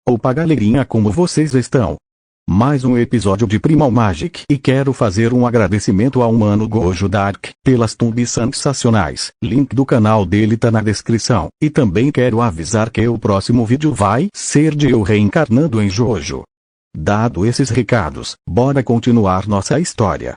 Opa galerinha, como vocês estão? Mais um episódio de Primal Magic e quero fazer um agradecimento ao mano Gojo Dark pelas thumbs sensacionais. Link do canal dele tá na descrição. E também quero avisar que o próximo vídeo vai ser de eu reencarnando em Jojo. Dado esses recados, bora continuar nossa história.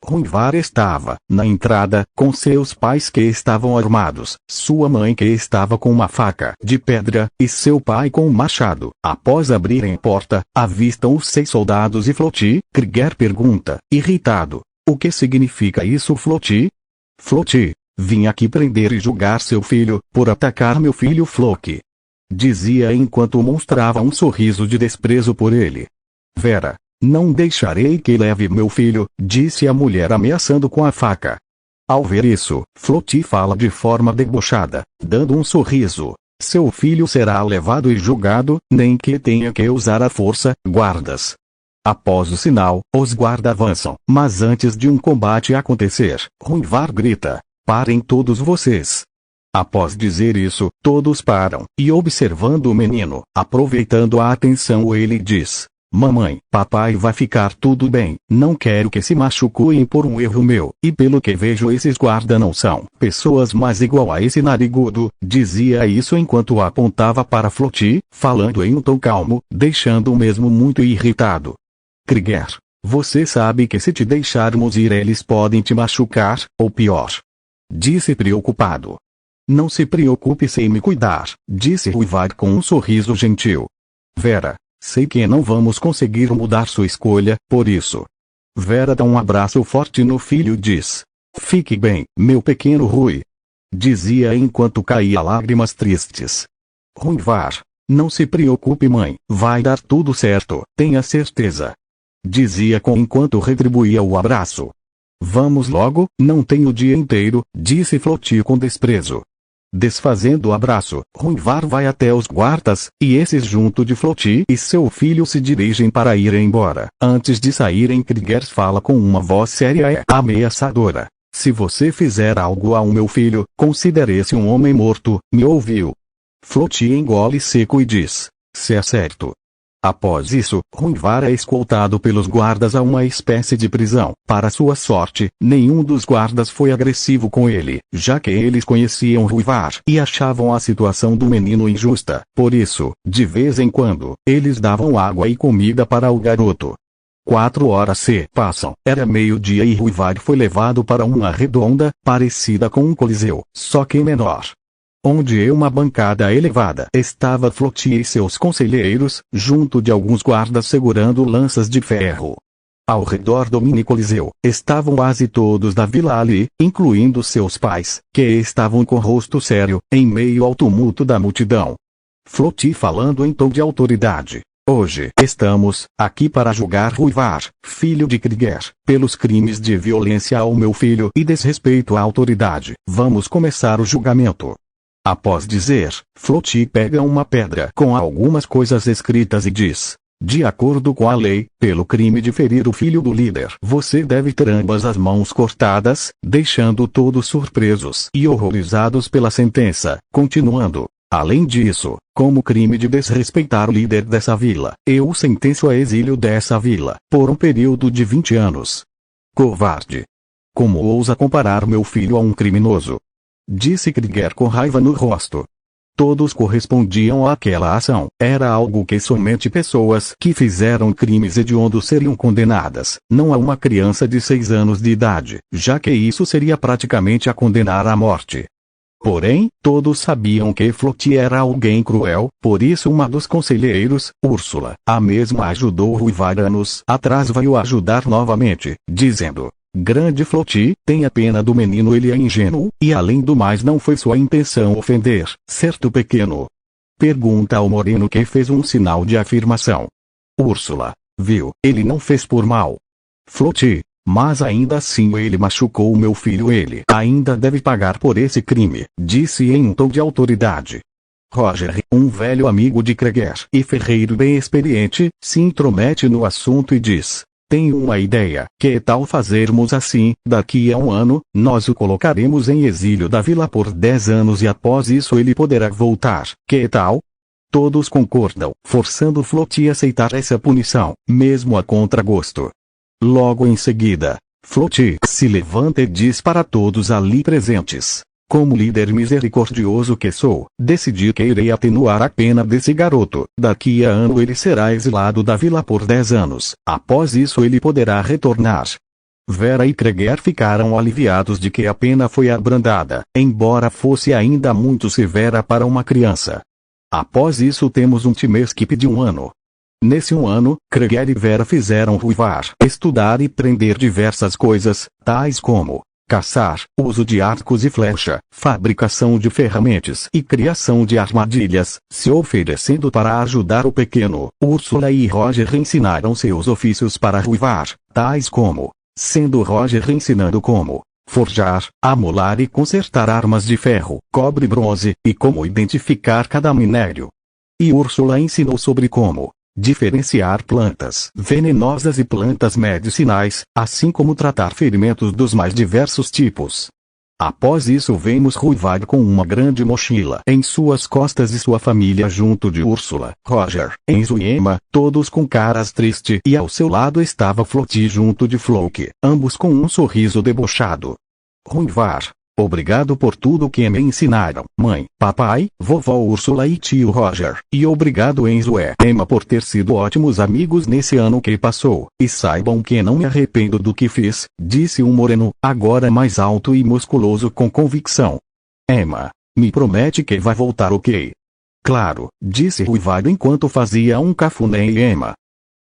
Ruivar estava na entrada, com seus pais que estavam armados, sua mãe que estava com uma faca de pedra, e seu pai com um machado. Após abrirem a porta, avistam os 6 soldados e Flotti. Krieger pergunta, irritado, o que significa isso, Flotti? Flotti, vim aqui prender e julgar seu filho, por atacar meu filho Floki. Dizia enquanto mostrava um sorriso de desprezo por ele. Vera. Não deixarei que leve meu filho, disse a mulher ameaçando com a faca. Ao ver isso, Flotti fala de forma debochada, dando um sorriso. Seu filho será levado e julgado, nem que tenha que usar a força, guardas. Após o sinal, os guardas avançam, mas antes de um combate acontecer, Ruivar grita, parem todos vocês. Após dizer isso, todos param, e observando o menino, aproveitando a atenção ele diz. Mamãe, papai vai ficar tudo bem, não quero que se machuquem por um erro meu, e pelo que vejo esses guardas não são pessoas mais igual a esse narigudo, dizia isso enquanto apontava para Flotti, falando em um tom calmo, deixando-o mesmo muito irritado. Krieger, você sabe que se te deixarmos ir eles podem te machucar, ou pior. Disse preocupado. Não se preocupe sem me cuidar, disse Ruivar com um sorriso gentil. Vera. Sei que não vamos conseguir mudar sua escolha, por isso. Vera dá um abraço forte no filho e diz. Fique bem, meu pequeno Rui. Dizia enquanto caía lágrimas tristes. Ruivar. Não se preocupe mãe, vai dar tudo certo, tenha certeza. Dizia enquanto retribuía o abraço. Vamos logo, não tenho o dia inteiro, disse Flotti com desprezo. Desfazendo o abraço, Ruivar vai até os guardas, e esses junto de Flotti e seu filho se dirigem para ir embora. Antes de saírem, Krieger fala com uma voz séria e ameaçadora. Se você fizer algo ao meu filho, considere-se um homem morto, me ouviu? Flotti engole seco e diz, se é certo. Após isso, Ruivar é escoltado pelos guardas a uma espécie de prisão. Para sua sorte, nenhum dos guardas foi agressivo com ele, já que eles conheciam Ruivar e achavam a situação do menino injusta. Por isso, de vez em quando, eles davam água e comida para o garoto. 4 horas se passam. Era meio-dia e Ruivar foi levado para uma redonda, parecida com um coliseu, só que menor. Onde uma bancada elevada estava Flotti e seus conselheiros, junto de alguns guardas segurando lanças de ferro. Ao redor do mini-coliseu, estavam quase todos da vila ali, incluindo seus pais, que estavam com rosto sério, em meio ao tumulto da multidão. Flotti falando em tom de autoridade. Hoje estamos aqui para julgar Ruivar, filho de Krieger, pelos crimes de violência ao meu filho e desrespeito à autoridade. Vamos começar o julgamento. Após dizer, Flotti pega uma pedra com algumas coisas escritas e diz. De acordo com a lei, pelo crime de ferir o filho do líder, você deve ter ambas as mãos cortadas, deixando todos surpresos e horrorizados pela sentença. Continuando. Além disso, como crime de desrespeitar o líder dessa vila, eu o sentenço a exílio dessa vila, por um período de 20 anos. Covarde! Como ousa comparar meu filho a um criminoso? Disse Krieger com raiva no rosto. Todos correspondiam àquela ação. Era algo que somente pessoas que fizeram crimes hediondos seriam condenadas, não a uma criança de 6 anos de idade, já que isso seria praticamente a condenar à morte. Porém, todos sabiam que Flotti era alguém cruel, por isso uma dos conselheiros, Úrsula, a mesma ajudou Ruivar anos atrás veio ajudar novamente, dizendo. Grande Flotti, tenha pena do menino, ele é ingênuo, e além do mais não foi sua intenção ofender, certo pequeno? Pergunta ao moreno que fez um sinal de afirmação. Úrsula, viu, ele não fez por mal. Flotti, mas ainda assim ele machucou o meu filho, ele ainda deve pagar por esse crime, disse em um tom de autoridade. Roger, um velho amigo de Krieger e ferreiro bem experiente, se intromete no assunto e diz. Tenho uma ideia, que tal fazermos assim, daqui a um ano, nós o colocaremos em exílio da vila por 10 anos e após isso ele poderá voltar, que tal? Todos concordam, forçando Float a aceitar essa punição, mesmo a contragosto. Logo em seguida, Float se levanta e diz para todos ali presentes: como líder misericordioso que sou, decidi que irei atenuar a pena desse garoto. Daqui a ano ele será exilado da vila por 10 anos. Após isso ele poderá retornar. Vera e Kreger ficaram aliviados de que a pena foi abrandada, embora fosse ainda muito severa para uma criança. Após isso temos um time skip de 1 ano. Nesse 1 ano, Kreger e Vera fizeram Ruivar estudar e aprender diversas coisas, tais como caçar, uso de arcos e flecha, fabricação de ferramentas e criação de armadilhas, se oferecendo para ajudar o pequeno. Úrsula e Roger ensinaram seus ofícios para Ruivar, tais como, sendo Roger ensinando como forjar, amolar e consertar armas de ferro, cobre e bronze, e como identificar cada minério. E Úrsula ensinou sobre como diferenciar plantas venenosas e plantas medicinais, assim como tratar ferimentos dos mais diversos tipos. Após isso vemos Ruivar com uma grande mochila em suas costas e sua família junto de Úrsula, Roger, Enzo e Emma, todos com caras tristes, e ao seu lado estava Float junto de Floki, ambos com um sorriso debochado. Ruivar: obrigado por tudo que me ensinaram, mãe, papai, vovó Úrsula e tio Roger. E obrigado Enzo e Emma por ter sido ótimos amigos nesse ano que passou. E saibam que não me arrependo do que fiz, disse um moreno, agora mais alto e musculoso com convicção. Emma: me promete que vai voltar, ok? Claro, disse Ruivar enquanto fazia um cafuné em Emma.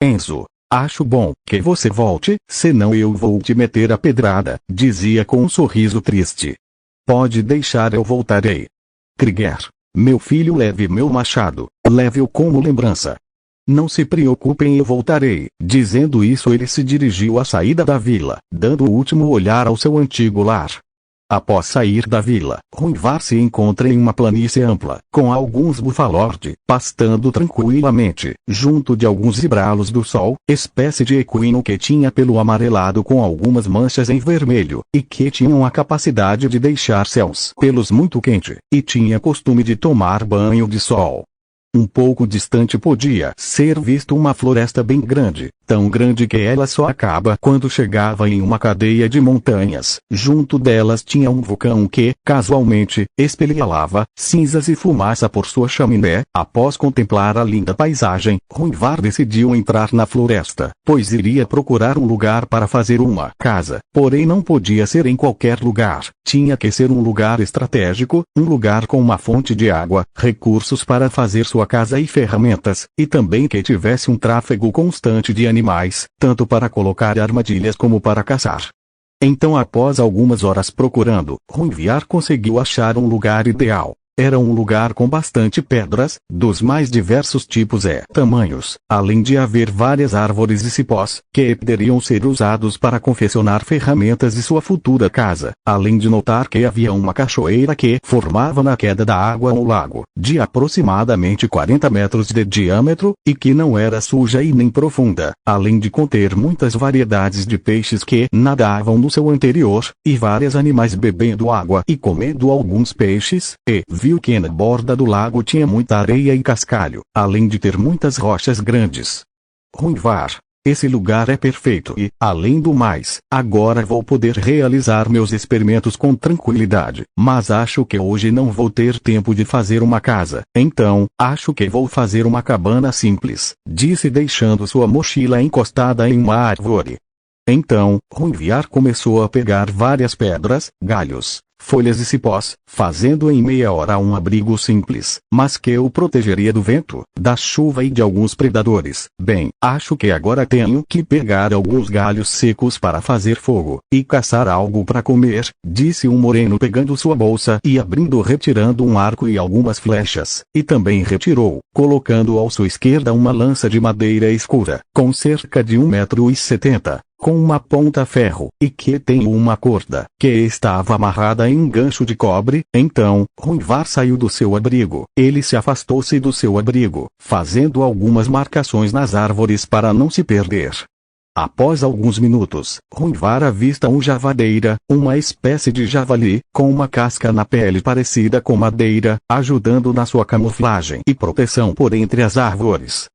Enzo: acho bom que você volte, senão eu vou te meter a pedrada, dizia com um sorriso triste. Pode deixar, eu voltarei. Kreger: meu filho, leve meu machado, leve-o como lembrança. Não se preocupem, eu voltarei. Dizendo isso ele se dirigiu à saída da vila, dando o último olhar ao seu antigo lar. Após sair da vila, Ruivar se encontra em uma planície ampla, com alguns bufalord, pastando tranquilamente, junto de alguns zibralos do sol, espécie de equino que tinha pelo amarelado com algumas manchas em vermelho, e que tinham a capacidade de deixar seus pelos muito quente, e tinha costume de tomar banho de sol. Um pouco distante podia ser visto uma floresta bem grande, tão grande que ela só acaba quando chegava em uma cadeia de montanhas. Junto delas tinha um vulcão que, casualmente, expelia lava, cinzas e fumaça por sua chaminé. Após contemplar a linda paisagem, Ruivar decidiu entrar na floresta, pois iria procurar um lugar para fazer uma casa. Porém não podia ser em qualquer lugar, tinha que ser um lugar estratégico, um lugar com uma fonte de água, recursos para fazer sua casa e ferramentas, e também que tivesse um tráfego constante de animais, tanto para colocar armadilhas como para caçar. Então, após algumas horas procurando, Ruivar conseguiu achar um lugar ideal. Era um lugar com bastante pedras, dos mais diversos tipos e tamanhos, além de haver várias árvores e cipós, que poderiam ser usados para confeccionar ferramentas de sua futura casa, além de notar que havia uma cachoeira que formava na queda da água um lago, de aproximadamente 40 metros de diâmetro, e que não era suja e nem profunda, além de conter muitas variedades de peixes que nadavam no seu interior, e vários animais bebendo água e comendo alguns peixes, e viu que na borda do lago tinha muita areia e cascalho, além de ter muitas rochas grandes. Ruivar: esse lugar é perfeito e, além do mais, agora vou poder realizar meus experimentos com tranquilidade. Mas acho que hoje não vou ter tempo de fazer uma casa, então, acho que vou fazer uma cabana simples, disse deixando sua mochila encostada em uma árvore. Então, Ruivar começou a pegar várias pedras, galhos, folhas e cipós, fazendo em meia hora um abrigo simples, mas que o protegeria do vento, da chuva e de alguns predadores. Bem, acho que agora tenho que pegar alguns galhos secos para fazer fogo, e caçar algo para comer, disse um moreno pegando sua bolsa e retirando um arco e algumas flechas, e também retirou, colocando à sua esquerda uma lança de madeira escura, com cerca de 1,70 m. Com uma ponta ferro, e que tem uma corda, que estava amarrada em um gancho de cobre. Então, Ruivar saiu do seu abrigo. Ele se afastou-se do seu abrigo, fazendo algumas marcações nas árvores para não se perder. Após alguns minutos, Ruivar avista um javadeira, uma espécie de javali, com uma casca na pele parecida com madeira, ajudando na sua camuflagem e proteção por entre as árvores.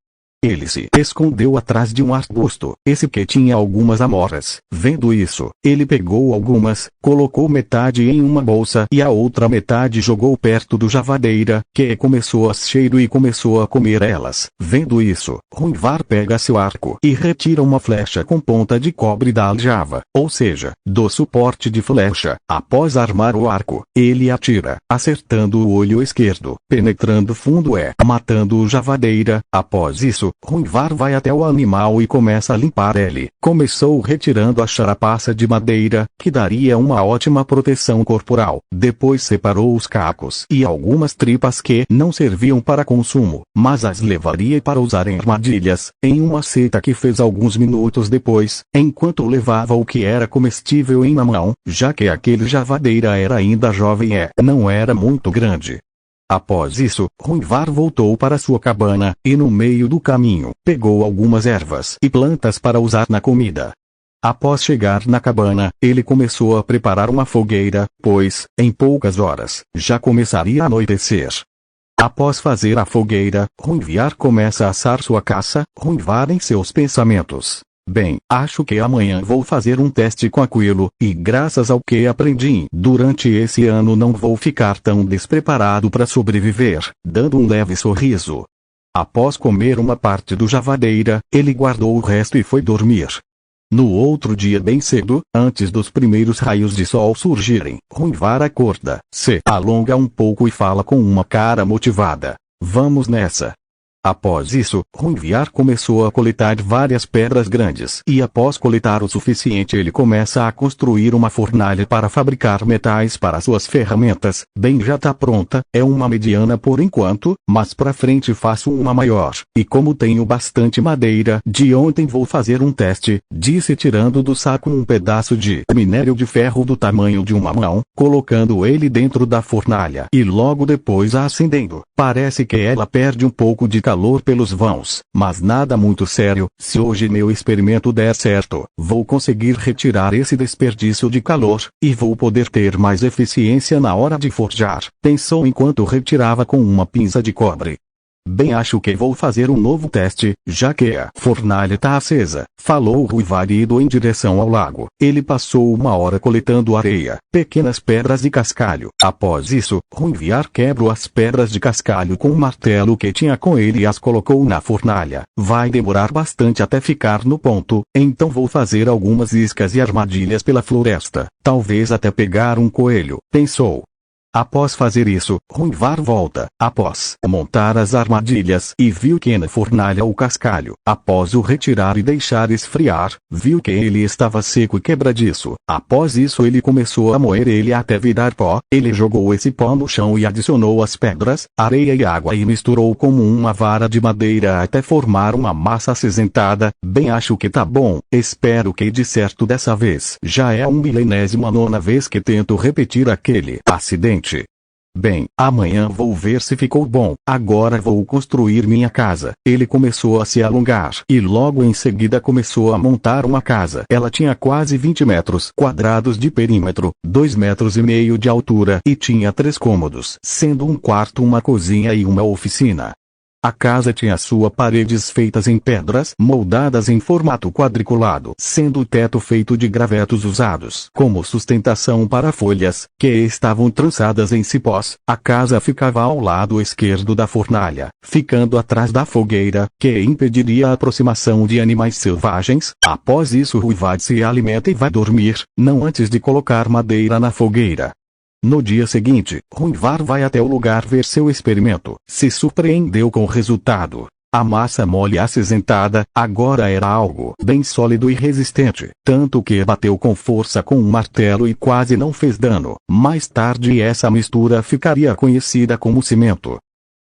Ele se escondeu atrás de um arbusto, esse que tinha algumas amoras. Vendo isso, ele pegou algumas, colocou metade em uma bolsa e a outra metade jogou perto do javadeira, que começou a cheiro e começou a comer elas. Vendo isso, Ruivar pega seu arco e retira uma flecha com ponta de cobre da aljava, ou seja, do suporte de flecha. Após armar o arco, ele atira, acertando o olho esquerdo, penetrando fundo matando o javadeira. Após isso, Ruivar vai até o animal e começa a limpar ele. Começou retirando a charapaça de madeira, que daria uma ótima proteção corporal. Depois separou os cacos e algumas tripas que não serviam para consumo, mas as levaria para usar em armadilhas, em uma seta que fez alguns minutos depois, enquanto levava o que era comestível em uma mão, já que aquele javadeira era ainda jovem e não era muito grande. Após isso, Ruivar voltou para sua cabana, e no meio do caminho, pegou algumas ervas e plantas para usar na comida. Após chegar na cabana, ele começou a preparar uma fogueira, pois, em poucas horas, já começaria a anoitecer. Após fazer a fogueira, Ruivar começa a assar sua caça. Ruivar em seus pensamentos: bem, acho que amanhã vou fazer um teste com aquilo, e graças ao que aprendi durante esse ano não vou ficar tão despreparado para sobreviver. Dando um leve sorriso. Após comer uma parte do javadeira, ele guardou o resto e foi dormir. No outro dia bem cedo, antes dos primeiros raios de sol surgirem, Ruivar acorda, se alonga um pouco e fala com uma cara motivada: vamos nessa. Após isso, Ruivar começou a coletar várias pedras grandes e após coletar o suficiente ele começa a construir uma fornalha para fabricar metais para suas ferramentas. Bem, já tá pronta, é uma mediana por enquanto, mas pra frente faço uma maior. E como tenho bastante madeira, de ontem vou fazer um teste, disse tirando do saco um pedaço de minério de ferro do tamanho de uma mão, colocando ele dentro da fornalha e logo depois a acendendo. Parece que ela perde um pouco de calor pelos vãos, mas nada muito sério. Se hoje meu experimento der certo, vou conseguir retirar esse desperdício de calor, e vou poder ter mais eficiência na hora de forjar, pensou enquanto retirava com uma pinça de cobre. Bem, acho que vou fazer um novo teste, já que a fornalha está acesa, falou Ruivar indo em direção ao lago. Ele passou uma hora coletando areia, pequenas pedras e cascalho. Após isso, Ruivar quebrou as pedras de cascalho com um martelo que tinha com ele e as colocou na fornalha. Vai demorar bastante até ficar no ponto, então vou fazer algumas iscas e armadilhas pela floresta, talvez até pegar um coelho, pensou. Após fazer isso, Ruivar volta, após montar as armadilhas, e viu que na fornalha o cascalho, após o retirar e deixar esfriar, viu que ele estava seco e quebradiço. Após isso ele começou a moer ele até virar pó. Ele jogou esse pó no chão e adicionou as pedras, areia e água e misturou como uma vara de madeira até formar uma massa acinzentada. Bem, acho que tá bom, espero que dê certo dessa vez. Já é a 1.099ª vez que tento repetir aquele acidente. Bem, amanhã vou ver se ficou bom. Agora vou construir minha casa. Ele começou a se alongar e logo em seguida começou a montar uma casa. Ela tinha quase 20 metros quadrados de perímetro, 2,5 metros de altura e tinha 3 cômodos, sendo um quarto, uma cozinha e uma oficina. A casa tinha suas paredes feitas em pedras moldadas em formato quadriculado, sendo o teto feito de gravetos usados como sustentação para folhas, que estavam trançadas em cipós. A casa ficava ao lado esquerdo da fornalha, ficando atrás da fogueira, que impediria a aproximação de animais selvagens. Após isso Ruivar se alimenta e vai dormir, não antes de colocar madeira na fogueira. No dia seguinte, Ruivar vai até o lugar ver seu experimento. Se surpreendeu com o resultado. A massa mole acinzentada agora era algo bem sólido e resistente, tanto que bateu com força com um martelo e quase não fez dano. Mais tarde essa mistura ficaria conhecida como cimento.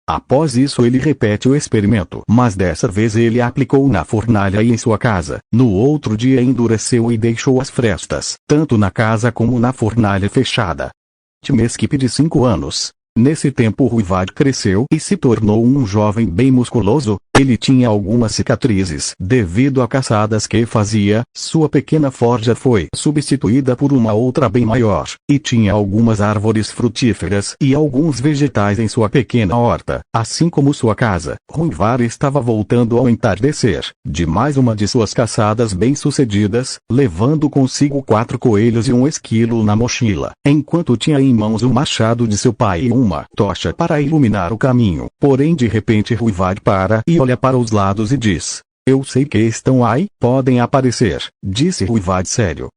Após isso ele repete o experimento, mas dessa vez ele aplicou na fornalha e em sua casa. No outro dia endureceu e deixou as frestas, tanto na casa como na fornalha fechada. Mesquip de 5 anos. Nesse tempo Ruivar cresceu e se tornou um jovem bem musculoso. Ele tinha algumas cicatrizes devido a caçadas que fazia, sua pequena forja foi substituída por uma outra bem maior, e tinha algumas árvores frutíferas e alguns vegetais em sua pequena horta, assim como sua casa. Ruivar estava voltando ao entardecer, de mais uma de suas caçadas bem-sucedidas, levando consigo 4 coelhos e um esquilo na mochila, enquanto tinha em mãos o machado de seu pai e uma tocha para iluminar o caminho. Porém de repente Ruivar para e olha para os lados e diz: "Eu sei que estão aí, podem aparecer", disse Ruivar sério.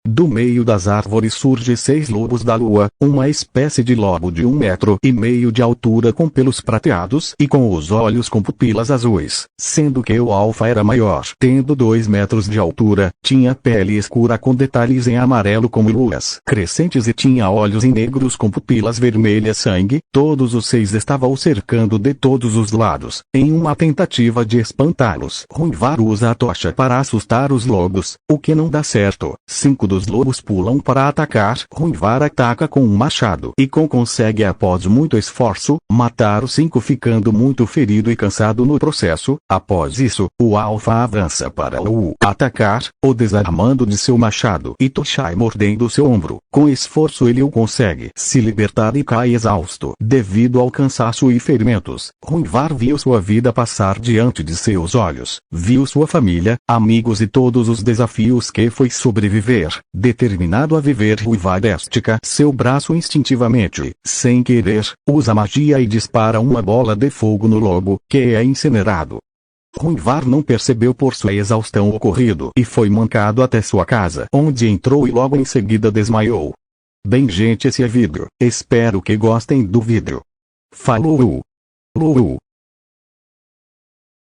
Do meio das árvores surge 6 lobos da lua, uma espécie de lobo de 1,5 metro de altura com pelos prateados e com os olhos com pupilas azuis, sendo que o alfa era maior, tendo 2 metros de altura, tinha pele escura com detalhes em amarelo como luas crescentes e tinha olhos em negros com pupilas vermelhas sangue. Todos os 6 estavam o cercando de todos os lados, em uma tentativa de espantá-los. Ruivar usa a tocha para assustar os lobos, o que não dá certo. 5 dos lobos pulam para atacar. Ruivar ataca com um machado e consegue após muito esforço, matar os 5 ficando muito ferido e cansado no processo. Após isso, o alfa avança para o atacar, o desarmando de seu machado e tocha e mordendo seu ombro. Com esforço ele o consegue se libertar e cai exausto devido ao cansaço e ferimentos. Ruivar viu sua vida passar diante de seus olhos, viu sua família, amigos e todos os desafios que foi sobreviver. Determinado a viver, Ruivar estica seu braço instintivamente, sem querer, usa magia e dispara uma bola de fogo no lobo, que é incinerado. Ruivar não percebeu por sua exaustão ocorrido e foi mancado até sua casa, onde entrou e logo em seguida desmaiou. Bem gente, esse é vídeo. Espero que gostem do vídeo. Falou!